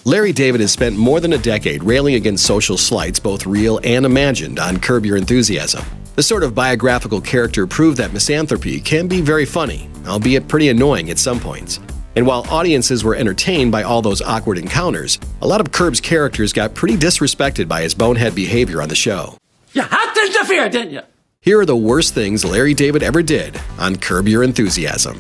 Larry David has spent more than a decade railing against social slights, both real and imagined, on Curb Your Enthusiasm. The sort of biographical character proved that misanthropy can be very funny, albeit pretty annoying at some points. And while audiences were entertained by all those awkward encounters, a lot of Curb's characters got pretty disrespected by his bonehead behavior on the show. You had to interfere, didn't you? Here are the worst things Larry David ever did on Curb Your Enthusiasm.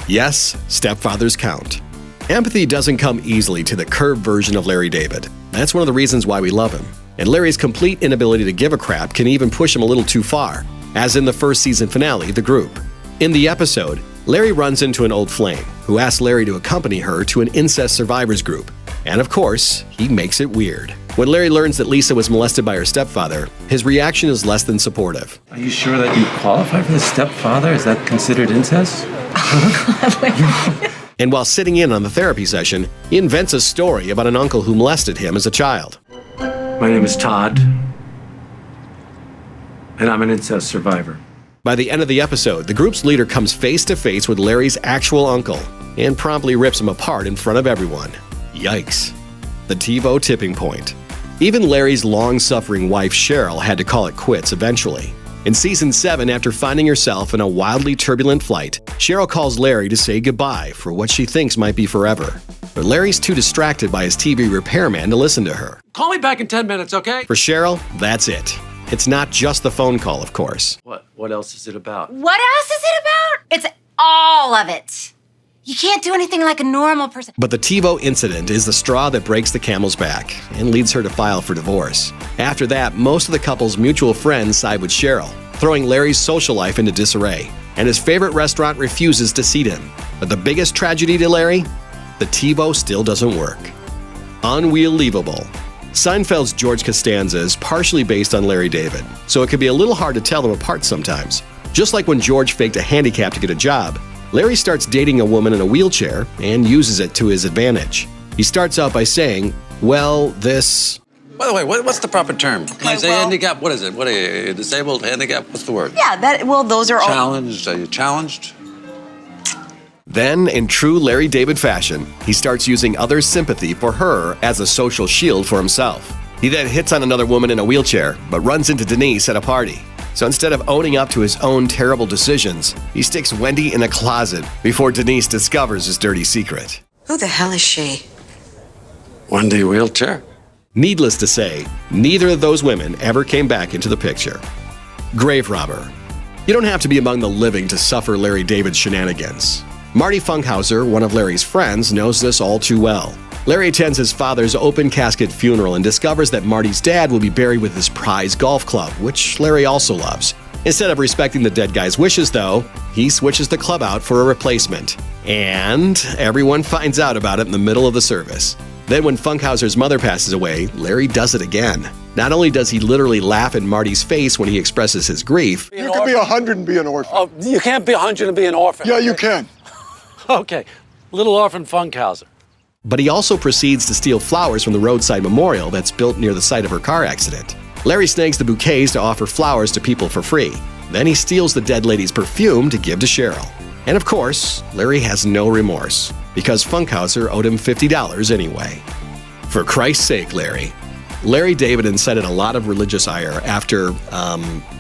Yes, stepfathers count. Empathy doesn't come easily to the Curb version of Larry David. That's one of the reasons why we love him. And Larry's complete inability to give a crap can even push him a little too far, as in the first season finale, The Group. In the episode, Larry runs into an old flame who asks Larry to accompany her to an incest survivors group. And of course, he makes it weird. When Larry learns that Lisa was molested by her stepfather, his reaction is less than supportive. Are you sure that you qualify for the stepfather? Is that considered incest? And while sitting in on the therapy session, he invents a story about an uncle who molested him as a child. My name is Todd, and I'm an incest survivor. By the end of the episode, the group's leader comes face to face with Larry's actual uncle and promptly rips him apart in front of everyone. Yikes. The Tivo tipping point. Even Larry's long-suffering wife Cheryl had to call it quits eventually. In Season 7, after finding herself in a wildly turbulent flight, Cheryl calls Larry to say goodbye for what she thinks might be forever. But Larry's too distracted by his TV repairman to listen to her. Call me back in 10 minutes, okay? For Cheryl, that's it. It's not just the phone call, of course. What else is it about? What else is it about? It's all of it. You can't do anything like a normal person. But the Tivo incident is the straw that breaks the camel's back and leads her to file for divorce. After that, most of the couple's mutual friends side with Cheryl, throwing Larry's social life into disarray, and his favorite restaurant refuses to seat him. But the biggest tragedy to Larry? The Tivo still doesn't work. Unwheelievable. Seinfeld's George Costanza is partially based on Larry David, so it can be a little hard to tell them apart sometimes. Just like when George faked a handicap to get a job, Larry starts dating a woman in a wheelchair and uses it to his advantage. He starts out by saying, well, this... By the way, what's the proper term? Can I say handicap? What is it? What are you, disabled, handicap? What's the word? Yeah, those are all... Challenged? Are you challenged? Then, in true Larry David fashion, he starts using others' sympathy for her as a social shield for himself. He then hits on another woman in a wheelchair, but runs into Denise at a party. So instead of owning up to his own terrible decisions, he sticks Wendy in a closet before Denise discovers his dirty secret. Who the hell is she? Wendy wheelchair. Needless to say, neither of those women ever came back into the picture. Graverobber. You don't have to be among the living to suffer Larry David's shenanigans. Marty Funkhauser, one of Larry's friends, knows this all too well. Larry attends his father's open casket funeral and discovers that Marty's dad will be buried with his prize golf club, which Larry also loves. Instead of respecting the dead guy's wishes, though, he switches the club out for a replacement. And everyone finds out about it in the middle of the service. Then when Funkhauser's mother passes away, Larry does it again. Not only does he literally laugh in Marty's face when he expresses his grief. You can be 100 and be an orphan. Oh, you can't be 100 and be an orphan. Yeah, you can. Okay, little orphan Funkhauser. But he also proceeds to steal flowers from the roadside memorial that's built near the site of her car accident. Larry snags the bouquets to offer flowers to people for free. Then he steals the dead lady's perfume to give to Cheryl. And of course, Larry has no remorse, because Funkhauser owed him $50 anyway. For Christ's sake, Larry. Larry David incited a lot of religious ire after,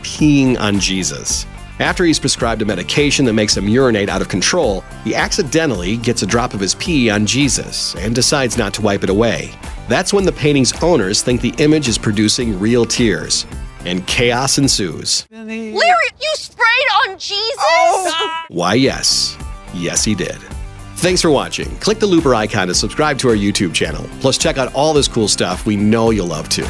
peeing on Jesus. After he's prescribed a medication that makes him urinate out of control, he accidentally gets a drop of his pee on Jesus and decides not to wipe it away. That's when the painting's owners think the image is producing real tears, and chaos ensues. Larry, you sprayed on Jesus? Oh. Why, yes. Yes, he did. Thanks for watching. Click the looper icon to subscribe to our YouTube channel. Plus, check out all this cool stuff we know you'll love too.